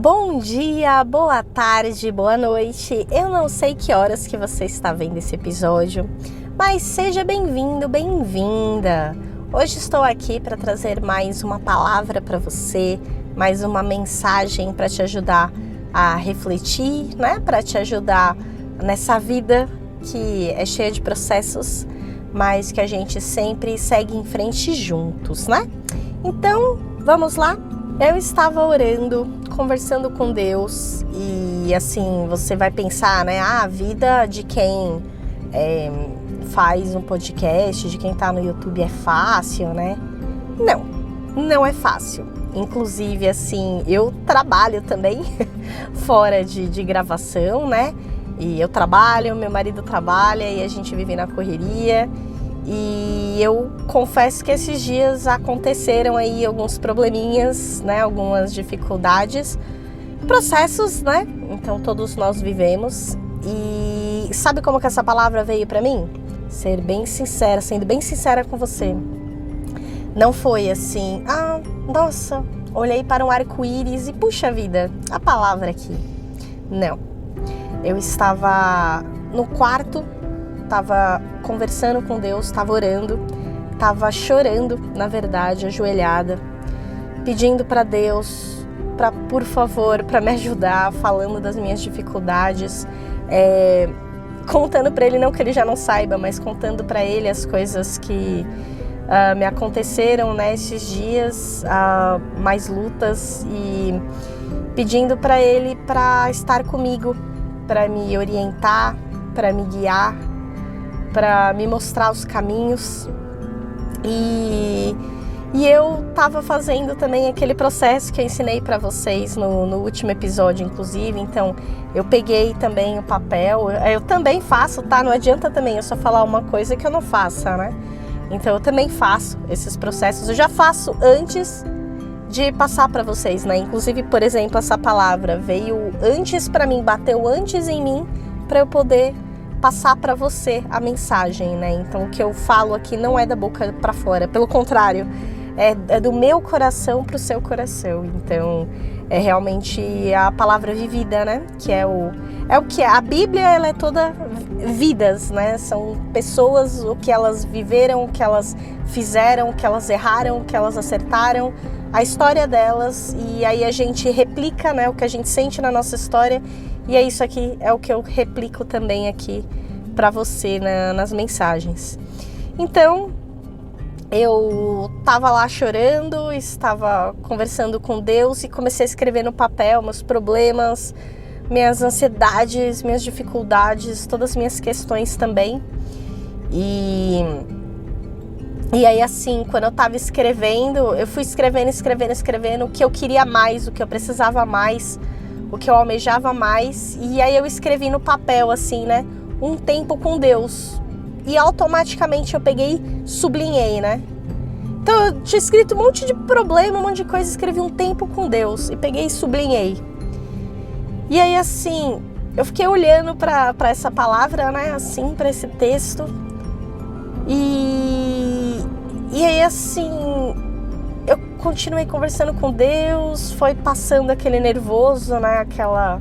Bom dia, boa tarde, boa noite. Eu não sei que horas que você está vendo esse episódio, mas seja bem-vindo, bem-vinda. Hoje estou aqui para trazer mais uma palavra para você, mais uma mensagem para te ajudar a refletir, né? Para te ajudar nessa vida que é cheia de processos, mas que a gente sempre segue em frente juntos, né? Então, vamos lá? Eu estava orando, conversando com Deus e assim, você vai pensar, né? A vida de quem faz um podcast, de quem tá no YouTube é fácil, né? Não é fácil. Inclusive, assim, eu trabalho também fora de gravação, né? E eu trabalho, meu marido trabalha e a gente vive na correria. E eu confesso que esses dias aconteceram aí alguns probleminhas, né? Algumas dificuldades, processos, né? Então todos nós vivemos. E sabe como que essa palavra veio pra mim? Ser bem sincera, sendo bem sincera com você. Não foi assim, nossa, olhei para um arco-íris e puxa vida, a palavra aqui. Não. Eu estava no quarto, estava conversando com Deus, estava orando, estava chorando, na verdade, ajoelhada, pedindo para Deus, por favor, para me ajudar, falando das minhas dificuldades, contando para Ele, não que Ele já não saiba, mas contando para Ele as coisas que me aconteceram, né, esses dias, mais lutas, e pedindo para Ele para estar comigo, para me orientar, para me guiar, para me mostrar os caminhos. E eu estava fazendo também aquele processo que eu ensinei para vocês no último episódio, inclusive. Então, eu peguei também o papel, eu também faço, tá? Não adianta também eu só falar uma coisa que eu não faça, né? Então, eu também faço esses processos, eu já faço antes de passar para vocês, né? Inclusive, por exemplo, essa palavra veio antes para mim, bateu antes em mim, para eu poder passar para você a mensagem, né? Então, o que eu falo aqui não é da boca para fora, pelo contrário, é do meu coração para o seu coração. Então, é realmente a palavra vivida, né? Que é o que é. A Bíblia, ela é toda vidas, né? São pessoas, o que elas viveram, o que elas fizeram, o que elas erraram, o que elas acertaram, a história delas, e aí a gente replica, né, o que a gente sente na nossa história, e é isso aqui, é o que eu replico também aqui para você nas mensagens. Então, eu estava lá chorando, estava conversando com Deus e comecei a escrever no papel meus problemas, minhas ansiedades, minhas dificuldades, todas as minhas questões também. E aí, assim, quando eu tava escrevendo, eu fui escrevendo o que eu queria mais, o que eu precisava mais, o que eu almejava mais. E aí eu escrevi no papel, assim, né? Um tempo com Deus. E automaticamente eu peguei, sublinhei, né? Então eu tinha escrito um monte de problema, um monte de coisa, escrevi um tempo com Deus. E peguei e sublinhei. E aí, assim, eu fiquei olhando pra essa palavra, né? Assim, pra esse texto. E aí, assim, eu continuei conversando com Deus, foi passando aquele nervoso, né, aquela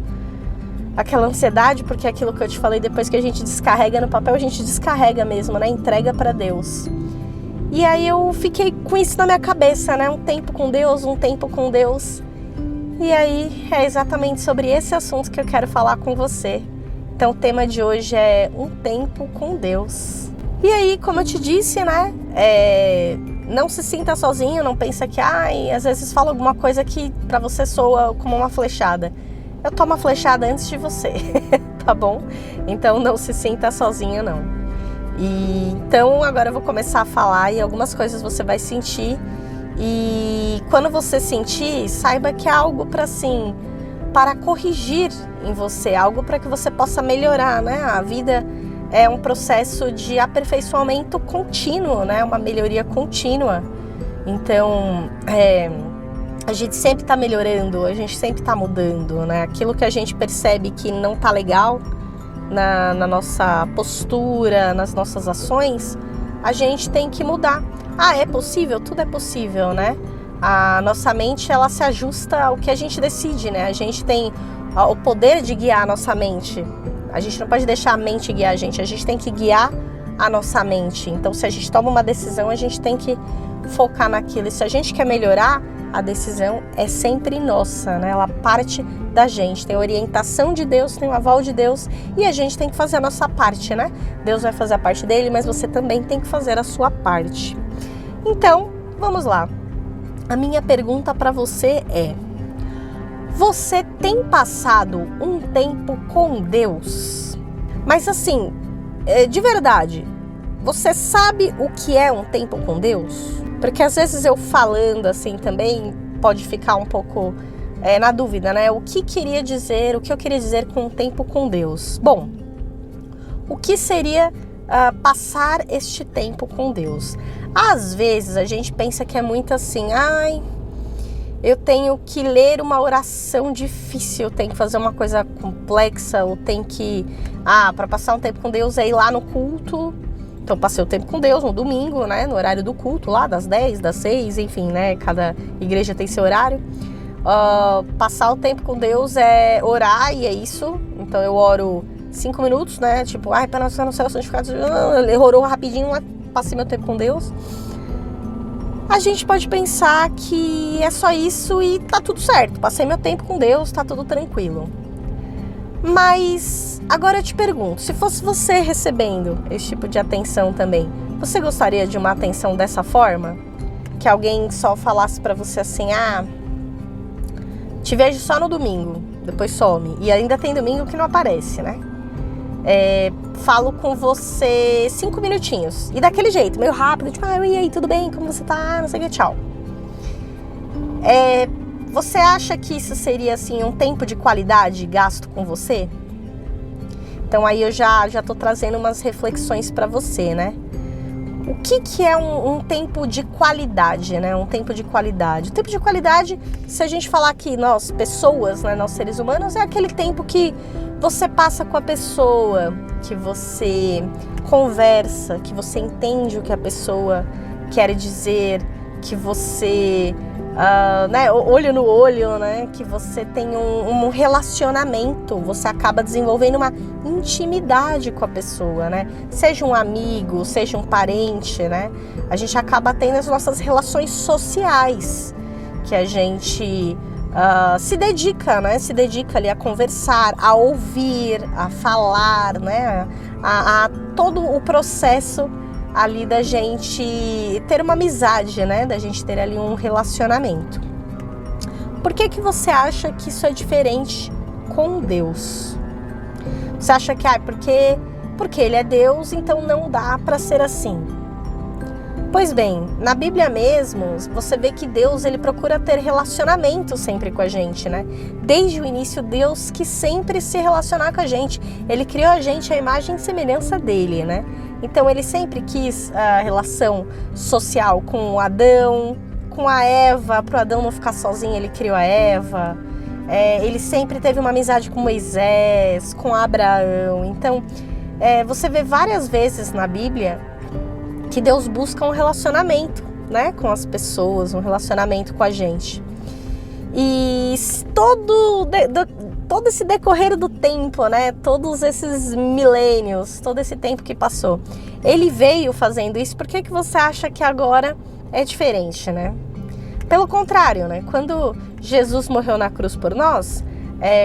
ansiedade, porque é aquilo que eu te falei, depois que a gente descarrega no papel, a gente descarrega mesmo, né, entrega para Deus. E aí eu fiquei com isso na minha cabeça, né, um tempo com Deus. E aí é exatamente sobre esse assunto que eu quero falar com você. Então o tema de hoje é um tempo com Deus. E aí, como eu te disse, né, não se sinta sozinho, não pensa que, às vezes fala alguma coisa que pra você soa como uma flechada. Eu tomo a flechada antes de você, tá bom? Então não se sinta sozinho, não. E então agora eu vou começar a falar e algumas coisas você vai sentir. E quando você sentir, saiba que é algo para corrigir em você, algo para que você possa melhorar, né? A vida é um processo de aperfeiçoamento contínuo, né? Uma melhoria contínua. Então, a gente sempre está melhorando, a gente sempre está mudando, né? Aquilo que a gente percebe que não está legal na nossa postura, nas nossas ações, a gente tem que mudar. É possível? Tudo é possível, né? A nossa mente, ela se ajusta ao que a gente decide, né? A gente tem o poder de guiar a nossa mente. A gente não pode deixar a mente guiar a gente tem que guiar a nossa mente. Então, se a gente toma uma decisão, a gente tem que focar naquilo. E se a gente quer melhorar, a decisão é sempre nossa, né? Ela parte da gente. Tem a orientação de Deus, tem o aval de Deus e a gente tem que fazer a nossa parte, né? Deus vai fazer a parte dele, mas você também tem que fazer a sua parte. Então, vamos lá. A minha pergunta para você é: você tem passado um tempo com Deus? Mas assim, de verdade, você sabe o que é um tempo com Deus? Porque às vezes eu falando assim também pode ficar um pouco na dúvida, né? O que eu queria dizer com um tempo com Deus? Bom, o que seria passar este tempo com Deus? Às vezes a gente pensa que é muito assim, eu tenho que ler uma oração difícil, eu tenho que fazer uma coisa complexa, eu tenho que, para passar um tempo com Deus é ir lá no culto. Então, passei o tempo com Deus no domingo, né? No horário do culto, lá das 10, das 6, enfim, né? Cada igreja tem seu horário. Passar o tempo com Deus é orar e é isso. Então, eu oro 5 minutos, né? Tipo, para nós no céu santificado. Orou rapidinho, passei meu tempo com Deus. A gente pode pensar que é só isso e tá tudo certo. Passei meu tempo com Deus, tá tudo tranquilo. Mas agora eu te pergunto, se fosse você recebendo esse tipo de atenção também, você gostaria de uma atenção dessa forma? Que alguém só falasse pra você assim, te vejo só no domingo, depois some. E ainda tem domingo que não aparece, né? Falo com você 5 minutinhos. E daquele jeito, meio rápido, tipo, e aí, tudo bem? Como você tá? Não sei o que, tchau. Você acha que isso seria, assim, um tempo de qualidade gasto com você? Então aí eu já tô trazendo umas reflexões para você, né? O que é um tempo de qualidade, né? Um tempo de qualidade. O tempo de qualidade, se a gente falar que nós, pessoas, né, nós seres humanos, é aquele tempo que você passa com a pessoa, que você conversa, que você entende o que a pessoa quer dizer, que você... olho no olho, né? Que você tem um relacionamento, você acaba desenvolvendo uma intimidade com a pessoa, né? Seja um amigo, seja um parente, né? A gente acaba tendo as nossas relações sociais, que a gente se dedica, né? Se dedica ali a conversar, a ouvir, a falar, né? A todo o processo ali da gente ter uma amizade, né? Da gente ter ali um relacionamento. Por que você acha que isso é diferente com Deus? Você acha que porque Ele é Deus, então não dá para ser assim? Pois bem, na Bíblia mesmo, você vê que Deus, Ele procura ter relacionamento sempre com a gente, né? Desde o início, Deus quis sempre se relacionar com a gente. Ele criou a gente à imagem e semelhança dEle, né? Então, Ele sempre quis a relação social com Adão, com a Eva. Para o Adão não ficar sozinho, Ele criou a Eva. Ele sempre teve uma amizade com Moisés, com Abraão. Então, você vê várias vezes na Bíblia que Deus busca um relacionamento, né, com as pessoas, um relacionamento com a gente. E todo esse decorrer do tempo, né, todos esses milênios, todo esse tempo que passou, Ele veio fazendo isso. Por que você acha que agora é diferente, né? Pelo contrário, né, quando Jesus morreu na cruz por nós,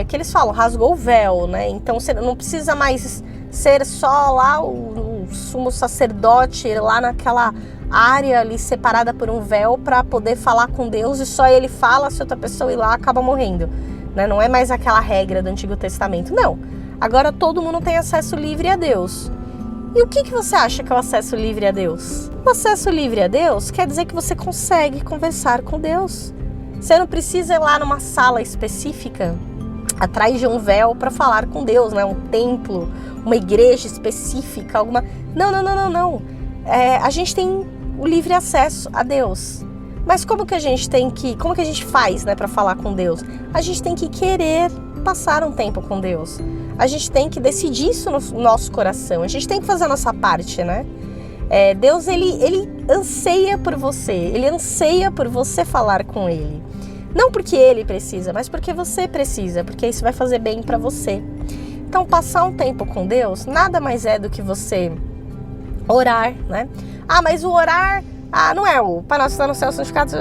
que eles falam, rasgou o véu, né? Então você não precisa mais ser só lá o sumo sacerdote, lá naquela área ali separada por um véu para poder falar com Deus e só Ele fala, se outra pessoa ir lá acaba morrendo, né? Não é mais aquela regra do Antigo Testamento, não. Agora todo mundo tem acesso livre a Deus. E o que você acha que é o acesso livre a Deus? O acesso livre a Deus quer dizer que você consegue conversar com Deus. Você não precisa ir lá numa sala específica, atrás de um véu, para falar com Deus, né? Um templo, uma igreja específica, alguma... Não. A gente tem o livre acesso a Deus. Mas como que a gente faz, né, para falar com Deus? A gente tem que querer passar um tempo com Deus. A gente tem que decidir isso no nosso coração. A gente tem que fazer a nossa parte, né? Deus, ele anseia por você, ele anseia por você falar com ele. Não porque ele precisa, mas porque você precisa, porque isso vai fazer bem para você. Então, passar um tempo com Deus nada mais é do que você orar, né? Ah, mas o orar, não é o Pai Nosso que está no céu santificado.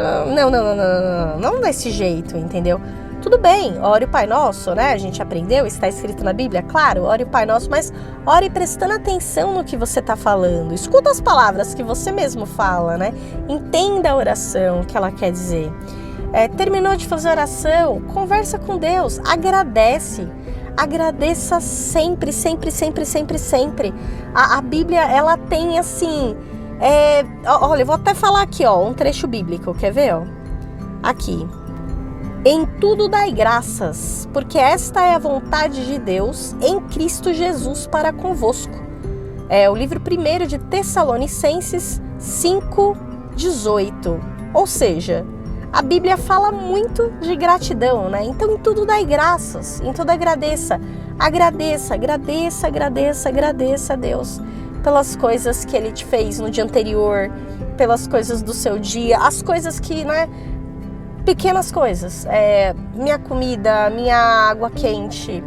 Não desse jeito, entendeu? Tudo bem, ore o Pai Nosso, né? A gente aprendeu, está escrito na Bíblia, claro, ore o Pai Nosso, mas ore prestando atenção no que você está falando. Escuta as palavras que você mesmo fala, né? Entenda a oração que ela quer dizer. Terminou de fazer oração, conversa com Deus, agradece. Agradeça sempre, sempre, sempre, sempre, sempre. A Bíblia, ela tem assim... olha, eu vou até falar aqui, ó, um trecho bíblico, quer ver? Ó? Aqui. Em tudo dai graças, porque esta é a vontade de Deus em Cristo Jesus para convosco. É o livro 1 de Tessalonicenses 5:18. Ou seja, a Bíblia fala muito de gratidão, né? Então, em tudo dai graças, em tudo agradeça. Agradeça, agradeça, agradeça, agradeça a Deus pelas coisas que Ele te fez no dia anterior, pelas coisas do seu dia, as coisas que, né? Pequenas coisas, minha comida, minha água quente,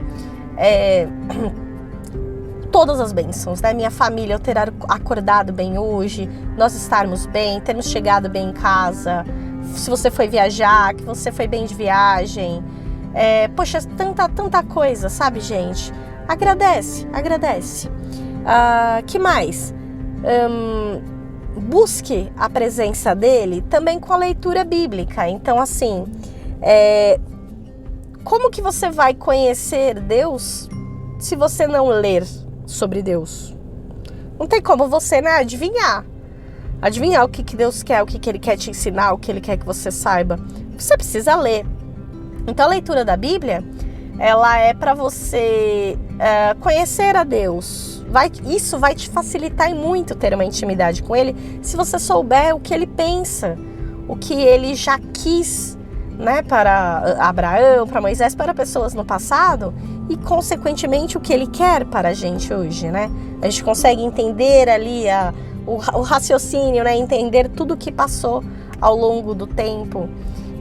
todas as bênçãos, né? Minha família, eu ter acordado bem hoje, nós estarmos bem, termos chegado bem em casa, se você foi viajar, que você foi bem de viagem, poxa, tanta coisa, sabe, gente? Agradece. Que mais? Busque a presença dele também com a leitura bíblica. Então, assim, como que você vai conhecer Deus se você não ler sobre Deus? Não tem como você, né, adivinhar o que Deus quer, o que Ele quer te ensinar, o que Ele quer que você saiba. Você precisa ler. Então, a leitura da Bíblia, ela é para você conhecer a Deus. Isso vai te facilitar muito ter uma intimidade com Ele, se você souber o que Ele pensa, o que Ele já quis, né, para Abraão, para Moisés, para pessoas no passado e, consequentemente, o que Ele quer para a gente hoje, né? A gente consegue entender ali o raciocínio, né, entender tudo o que passou ao longo do tempo.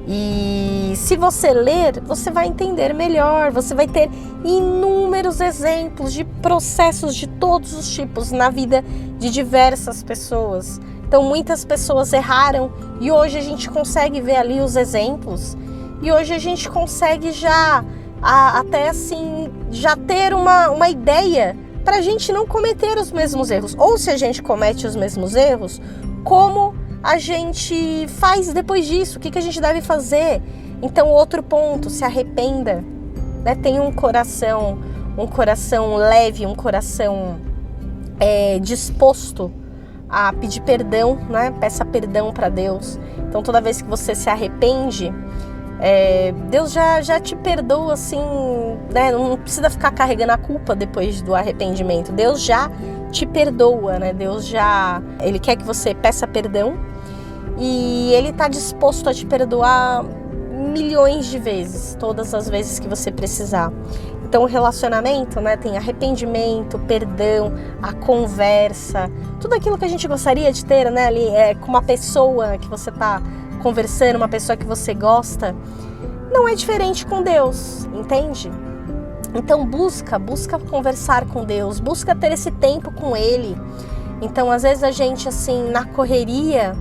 E se você ler, você vai entender melhor, você vai ter inúmeros exemplos de processos de todos os tipos na vida de diversas pessoas. Então, muitas pessoas erraram e hoje a gente consegue ver ali os exemplos e hoje a gente consegue já até assim, já ter uma ideia para a gente não cometer os mesmos erros. Ou se a gente comete os mesmos erros, como a gente faz depois disso, o que a gente deve fazer. Então, outro ponto, se arrependa, né? Tenha um coração leve, um coração disposto a pedir perdão, né? Peça perdão para Deus. Então, toda vez que você se arrepende, Deus já te perdoa, assim, né? Não precisa ficar carregando a culpa depois do arrependimento. Deus já te perdoa, né? Ele quer que você peça perdão e Ele está disposto a te perdoar milhões de vezes, todas as vezes que você precisar. Então, o relacionamento, né, tem arrependimento, perdão, a conversa, tudo aquilo que a gente gostaria de ter, né, ali, com uma pessoa que você está conversando, uma pessoa que você gosta, não é diferente com Deus, entende? Então, busca conversar com Deus, busca ter esse tempo com Ele. Então, às vezes a gente, assim, na correria,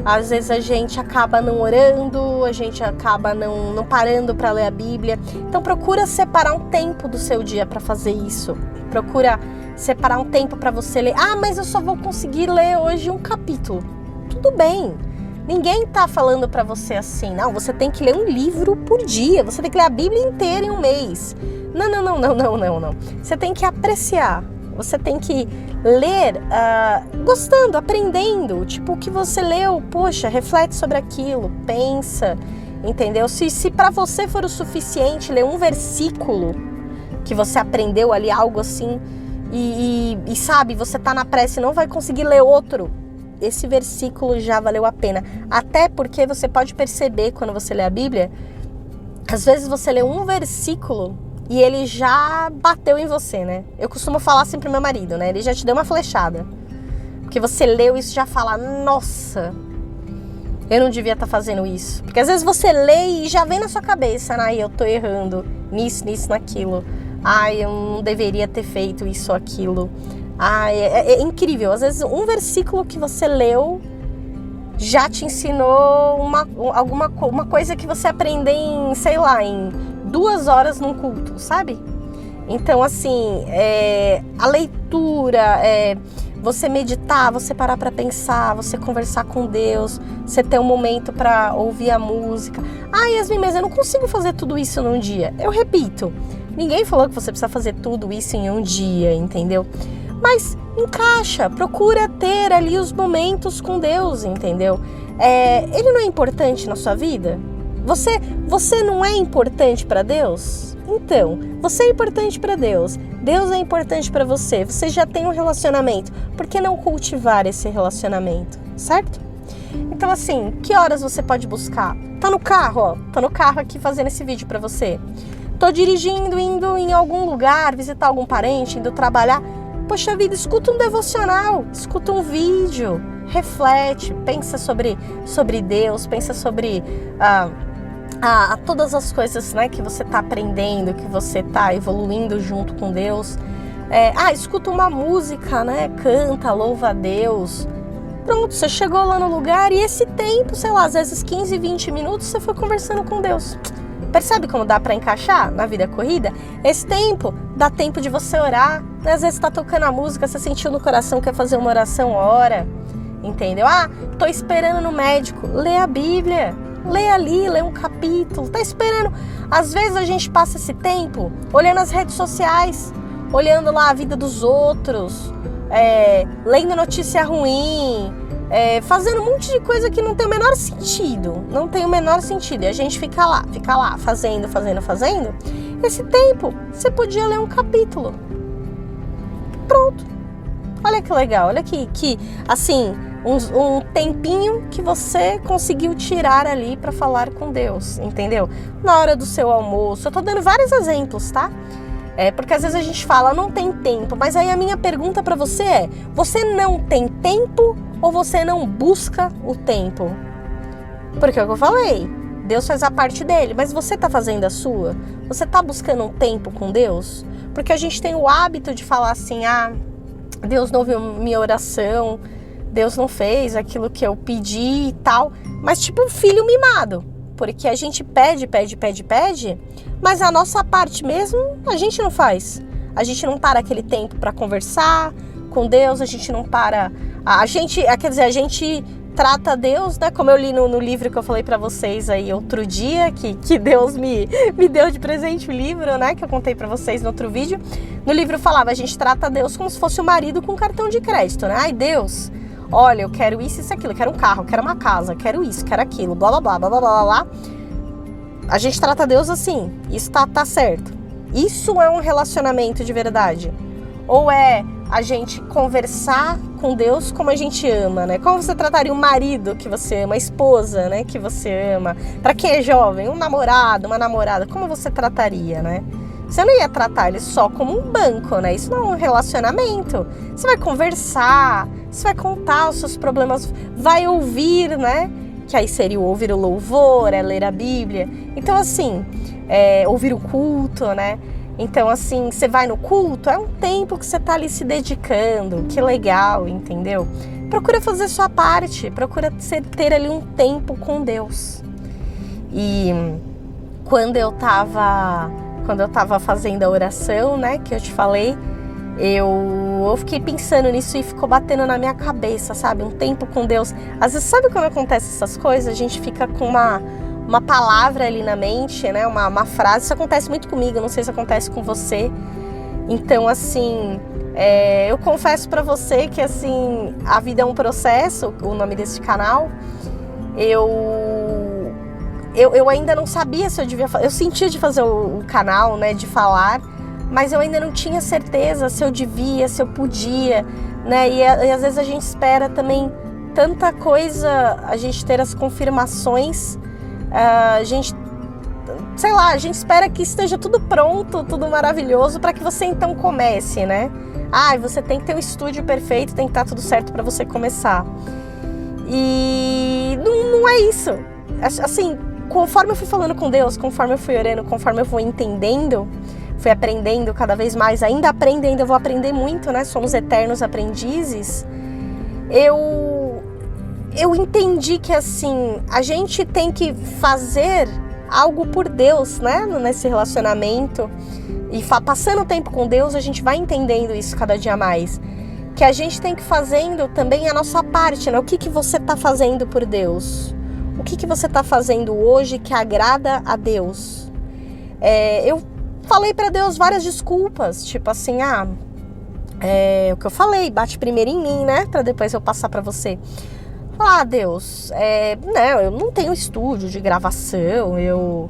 às vezes a gente acaba não orando, a gente acaba não parando para ler a Bíblia. Então procura separar um tempo do seu dia para fazer isso. Procura separar um tempo para você ler. Ah, mas eu só vou conseguir ler hoje um capítulo. Tudo bem. Ninguém tá falando para você assim, não, você tem que ler um livro por dia, você tem que ler a Bíblia inteira em um mês. Não. Você tem que apreciar. Você tem que ler gostando, aprendendo. Tipo, o que você leu, poxa, reflete sobre aquilo, pensa, entendeu? Se para você for o suficiente ler um versículo que você aprendeu ali, algo assim, e sabe, você tá na pressa e não vai conseguir ler outro, esse versículo já valeu a pena. Até porque você pode perceber quando você lê a Bíblia, às vezes você lê um versículo e ele já bateu em você, né? Eu costumo falar assim pro meu marido, né? Ele já te deu uma flechada. que você leu isso já fala, nossa, eu não devia estar fazendo isso. Porque às vezes você lê e já vem na sua cabeça, ai, eu tô errando nisso, naquilo. Ai, eu não deveria ter feito isso ou aquilo. Ai, é incrível. Às vezes um versículo que você leu já te ensinou uma coisa que você aprendeu em, sei lá, em 2 horas num culto, sabe? Então, assim, a leitura, você meditar, você parar para pensar, você conversar com Deus, você ter um momento para ouvir a música. Ah, Yasmin, mas eu não consigo fazer tudo isso num dia. Eu repito, ninguém falou que você precisa fazer tudo isso em um dia, entendeu? Mas encaixa, procura ter ali os momentos com Deus, entendeu? Ele não é importante na sua vida? Você não é importante para Deus? Então, você é importante para Deus, Deus é importante para você, você já tem um relacionamento, por que não cultivar esse relacionamento, certo? Então assim, que horas você pode buscar? Tá no carro, ó, tô no carro aqui fazendo esse vídeo para você. Tô dirigindo, indo em algum lugar, visitar algum parente, indo trabalhar. Poxa vida, escuta um devocional, escuta um vídeo, reflete, pensa sobre Deus, pensa sobre todas as coisas, né, que você está aprendendo, que você está evoluindo junto com Deus. Escuta uma música, né, canta, louva a Deus. Pronto, você chegou lá no lugar e esse tempo, sei lá, às vezes 15, 20 minutos você foi conversando com Deus. Percebe como dá para encaixar na vida corrida? Esse tempo, dá tempo de você orar. Né? Às vezes tá tocando a música, você sentiu no coração, quer fazer uma oração, ora. Entendeu? Tô esperando no médico. Lê a Bíblia. Lê ali, lê um capítulo. Tá esperando. Às vezes a gente passa esse tempo olhando as redes sociais, olhando lá a vida dos outros, lendo notícia ruim, fazendo um monte de coisa que não tem o menor sentido. Não tem o menor sentido. E a gente fica lá, fazendo. Esse tempo, você podia ler um capítulo. Pronto. Olha que legal, olha que assim, um tempinho que você conseguiu tirar ali para falar com Deus, entendeu? Na hora do seu almoço. Eu tô dando vários exemplos, tá? Porque às vezes a gente fala, não tem tempo, mas aí a minha pergunta para você é, você não tem tempo ou você não busca o tempo? Porque é o que eu falei, Deus faz a parte dele, mas você tá fazendo a sua? Você tá buscando um tempo com Deus? Porque a gente tem o hábito de falar assim, Deus não ouviu minha oração, Deus não fez aquilo que eu pedi e tal, mas tipo um filho mimado, porque a gente pede, mas a nossa parte mesmo a gente não faz. A gente não para aquele tempo para conversar com Deus, a gente não para, a gente trata Deus, né? Como eu li no livro que eu falei para vocês aí outro dia, que Deus me deu de presente o livro, né? Que eu contei para vocês no outro vídeo. No livro falava, a gente trata Deus como se fosse o marido com cartão de crédito, né? Ai, Deus, olha, eu quero isso, aquilo, eu quero um carro, eu quero uma casa, quero isso, quero aquilo, blá, blá, blá, blá, blá, blá, blá. A gente trata Deus assim, isso tá certo. Isso é um relacionamento de verdade? Ou é a gente conversar com Deus como a gente ama, né? Como você trataria um marido que você ama, a esposa, né, que você ama? Para quem é jovem, um namorado, uma namorada, como você trataria, né? Você não ia tratar ele só como um banco, né? Isso não é um relacionamento. Você vai conversar, você vai contar os seus problemas, vai ouvir, né? Que aí seria ouvir o louvor, ler a Bíblia. Então, assim, ouvir o culto, né? Então, assim, você vai no culto, é um tempo que você tá ali se dedicando, que legal, entendeu? Procura fazer sua parte, procura ter ali um tempo com Deus. E quando eu tava fazendo a oração, né, que eu te falei, eu fiquei pensando nisso e ficou batendo na minha cabeça, sabe? Um tempo com Deus. Às vezes, sabe quando acontece essas coisas? A gente fica com uma palavra ali na mente, né? Uma frase. Isso acontece muito comigo, não sei se acontece com você. Então, assim, eu confesso pra você que, assim, a vida é um processo, o nome desse canal. Eu ainda não sabia se eu devia fazer. Eu sentia de fazer o canal, né? De falar, mas eu ainda não tinha certeza se eu devia, se eu podia, né? E às vezes a gente espera também tanta coisa, a gente ter as confirmações, a gente sei lá, a gente espera que esteja tudo pronto, tudo maravilhoso para que você então comece, né? Você tem que ter o estúdio perfeito, tem que estar tudo certo para você começar. E não é isso. Assim, conforme eu fui falando com Deus, conforme eu fui orando, conforme eu fui entendendo, fui aprendendo cada vez mais, ainda aprendendo, eu vou aprender muito, né? Somos eternos aprendizes. Eu entendi que, assim, a gente tem que fazer algo por Deus, né? Nesse relacionamento. E passando o tempo com Deus, a gente vai entendendo isso cada dia mais. Que a gente tem que ir fazendo também a nossa parte, né? O que você está fazendo por Deus? O que você está fazendo hoje que agrada a Deus? Eu falei para Deus várias desculpas, tipo assim, o que eu falei, bate primeiro em mim, né? Para depois eu passar para você. Deus, eu não tenho estúdio de gravação, eu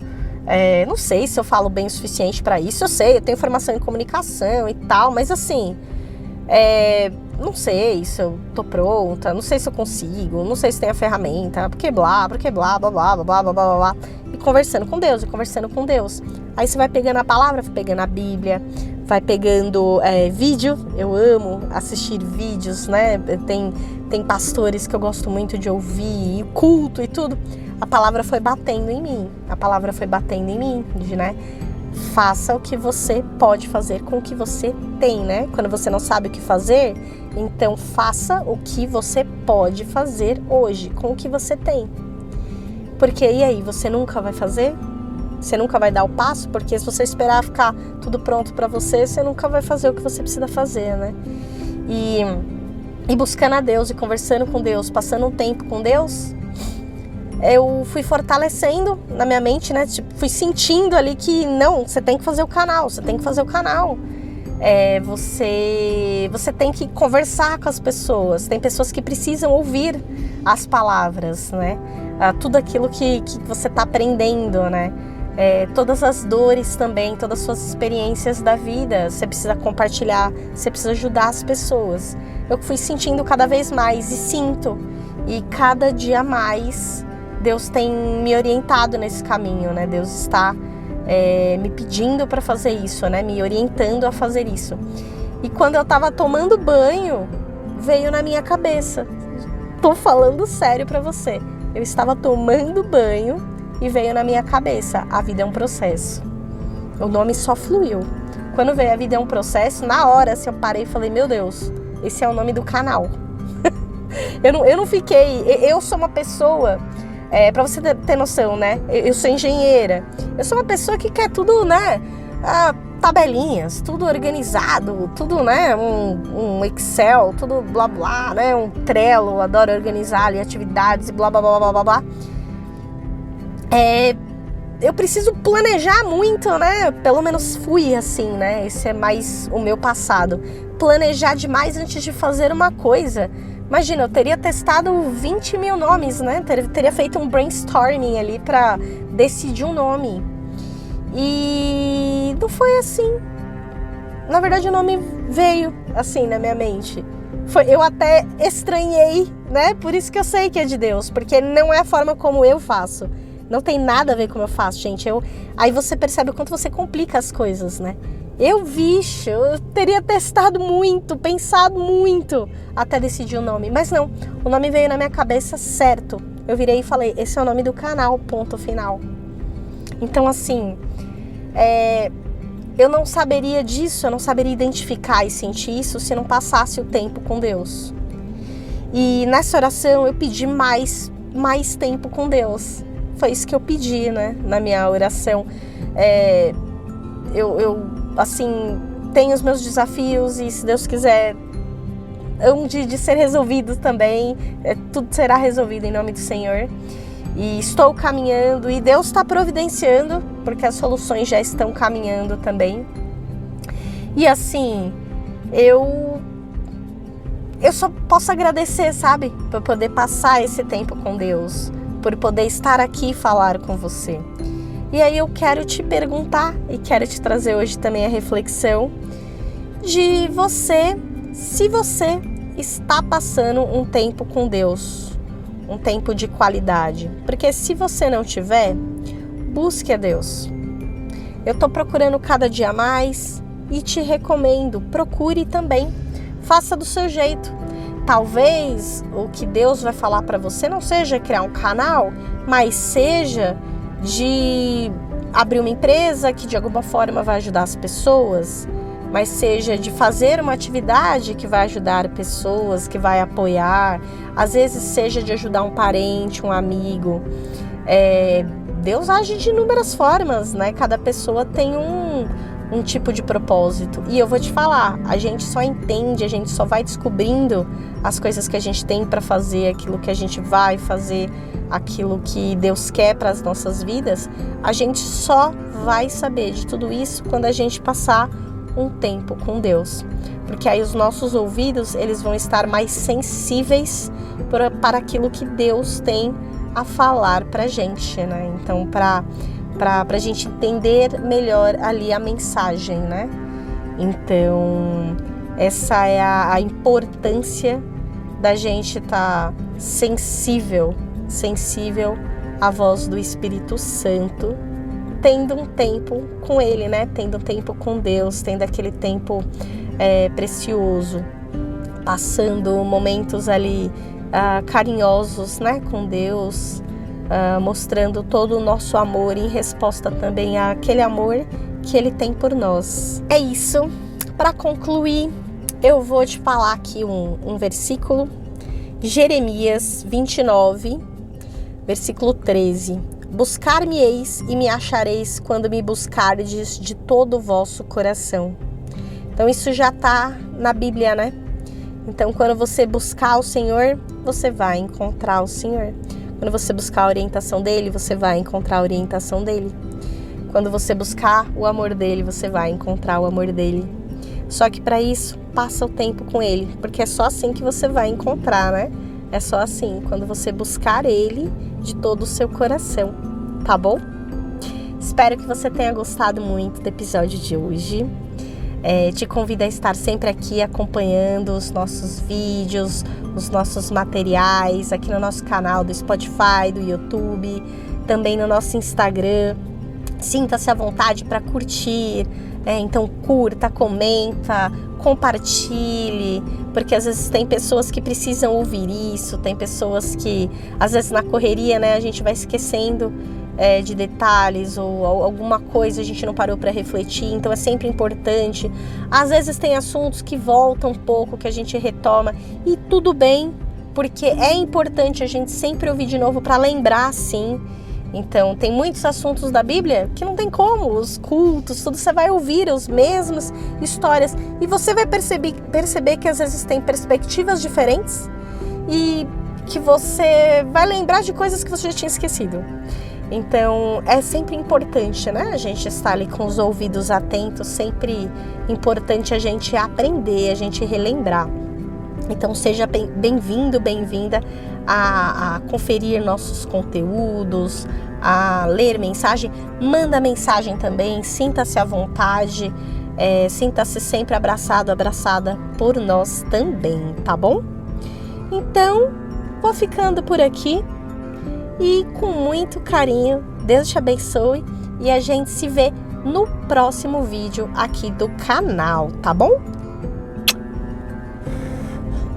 não sei se eu falo bem o suficiente para isso. Eu sei, eu tenho formação em comunicação e tal, mas assim, não sei se eu tô pronta, não sei se eu consigo, não sei se tem a ferramenta, porque blá, blá, blá, blá, blá, blá, blá, blá. E conversando com Deus. Aí você vai pegando a palavra, vai pegando a Bíblia, vai pegando vídeo. Eu amo assistir vídeos, né? Tem pastores que eu gosto muito de ouvir, e culto e tudo. A palavra foi batendo em mim, né? Faça o que você pode fazer com o que você tem, né? Quando você não sabe o que fazer, então faça o que você pode fazer hoje com o que você tem. Porque e aí, você nunca vai fazer? Você nunca vai dar o passo? Porque se você esperar ficar tudo pronto para você, você nunca vai fazer o que você precisa fazer, né? E buscando a Deus e conversando com Deus, passando um tempo com Deus, eu fui fortalecendo na minha mente, né? Tipo, fui sentindo ali que não, você tem que fazer o canal, você tem que conversar com as pessoas, tem pessoas que precisam ouvir as palavras, né? Tudo aquilo que você está aprendendo, né? Todas as dores também, todas as suas experiências da vida, você precisa compartilhar, você precisa ajudar as pessoas. Eu fui sentindo cada vez mais e sinto, e cada dia mais Deus tem me orientado nesse caminho, né? Deus está me pedindo para fazer isso, né? Me orientando a fazer isso. E quando eu estava tomando banho, veio na minha cabeça. Tô falando sério para você. Eu estava tomando banho e veio na minha cabeça: a vida é um processo. O nome só fluiu. Quando veio a vida é um processo, na hora assim, eu parei e falei: meu Deus, esse é o nome do canal. eu não fiquei... Eu sou uma pessoa... para você ter noção, né? Eu sou engenheira. Eu sou uma pessoa que quer tudo, né? Tabelinhas, tudo organizado, tudo, né? Um Excel, tudo blá blá, né? Um Trello, adoro organizar ali atividades e blá blá blá blá blá blá. Eu preciso planejar muito, né? Pelo menos fui assim, né? Esse é mais o meu passado. Planejar demais antes de fazer uma coisa. Imagina, eu teria testado 20 mil nomes, né? Teria feito um brainstorming ali para decidir um nome. E não foi assim. Na verdade, o nome veio assim na minha mente. Eu até estranhei, né? Por isso que eu sei que é de Deus. Porque não é a forma como eu faço. Não tem nada a ver com como eu faço, gente. Aí você percebe o quanto você complica as coisas, né? Eu teria testado muito, pensado muito até decidir o nome. Mas não, o nome veio na minha cabeça certo. Eu virei e falei: esse é o nome do canal, ponto final. Então, assim, eu não saberia disso, eu não saberia identificar e sentir isso se não passasse o tempo com Deus. E nessa oração eu pedi mais tempo com Deus. Foi isso que eu pedi, né, na minha oração. Eu assim, tenho os meus desafios e, se Deus quiser, de ser resolvido também. Tudo será resolvido em nome do Senhor. E estou caminhando e Deus está providenciando, porque as soluções já estão caminhando também. E assim, eu só posso agradecer, sabe? Por poder passar esse tempo com Deus, por poder estar aqui e falar com você. E aí eu quero te perguntar e quero te trazer hoje também a reflexão de você, se você está passando um tempo com Deus, um tempo de qualidade. Porque se você não tiver, busque a Deus. Eu tô procurando cada dia mais e te recomendo, procure também, faça do seu jeito. Talvez o que Deus vai falar para você não seja criar um canal, mas seja de abrir uma empresa que de alguma forma vai ajudar as pessoas, mas seja de fazer uma atividade que vai ajudar pessoas, que vai apoiar, às vezes seja de ajudar um parente, um amigo. Deus age de inúmeras formas, né? Cada pessoa tem um tipo de propósito. E eu vou te falar, a gente só entende, a gente só vai descobrindo as coisas que a gente tem para fazer, aquilo que a gente vai fazer, aquilo que Deus quer para as nossas vidas. A gente só vai saber de tudo isso quando a gente passar um tempo com Deus. Porque aí os nossos ouvidos, eles vão estar mais sensíveis para aquilo que Deus tem a falar pra gente, né? Então, pra gente entender melhor ali a mensagem, né? Então, essa é a importância da gente estar sensível à voz do Espírito Santo, tendo um tempo com Ele, né? Tendo um tempo com Deus, tendo aquele tempo precioso, passando momentos ali carinhosos, né, com Deus, mostrando todo o nosso amor em resposta também àquele amor que Ele tem por nós. É isso. Para concluir, eu vou te falar aqui um versículo, Jeremias 29, versículo 13. Buscar-me-eis e me achareis quando me buscardes de todo o vosso coração. Então isso já está na Bíblia, né? Então quando você buscar o Senhor, você vai encontrar o Senhor. Quando você buscar a orientação dEle, você vai encontrar a orientação dEle. Quando você buscar o amor dEle, você vai encontrar o amor dEle. Só que para isso, passa o tempo com Ele, porque é só assim que você vai encontrar, né? É só assim, quando você buscar Ele de todo o seu coração, tá bom? Espero que você tenha gostado muito do episódio de hoje. Te convido a estar sempre aqui acompanhando os nossos vídeos, os nossos materiais, aqui no nosso canal do Spotify, do YouTube, também no nosso Instagram. Sinta-se à vontade para curtir, então curta, comenta, compartilhe, porque às vezes tem pessoas que precisam ouvir isso, tem pessoas que às vezes na correria, né, a gente vai esquecendo de detalhes ou alguma coisa a gente não parou para refletir, então é sempre importante. Às vezes tem assuntos que voltam um pouco, que a gente retoma e tudo bem, porque é importante a gente sempre ouvir de novo para lembrar, sim. Então tem muitos assuntos da Bíblia que não tem como, os cultos, tudo você vai ouvir as mesmas histórias e você vai perceber que às vezes tem perspectivas diferentes e que você vai lembrar de coisas que você já tinha esquecido. Então é sempre importante, né? A gente estar ali com os ouvidos atentos, sempre importante a gente aprender, a gente relembrar. Então seja bem-vindo, bem-vinda a conferir nossos conteúdos, a ler mensagem, manda mensagem também, sinta-se à vontade, sinta-se sempre abraçado, abraçada por nós também, tá bom? Então, vou ficando por aqui. E com muito carinho, Deus te abençoe e a gente se vê no próximo vídeo aqui do canal, tá bom?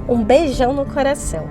Um beijão no coração.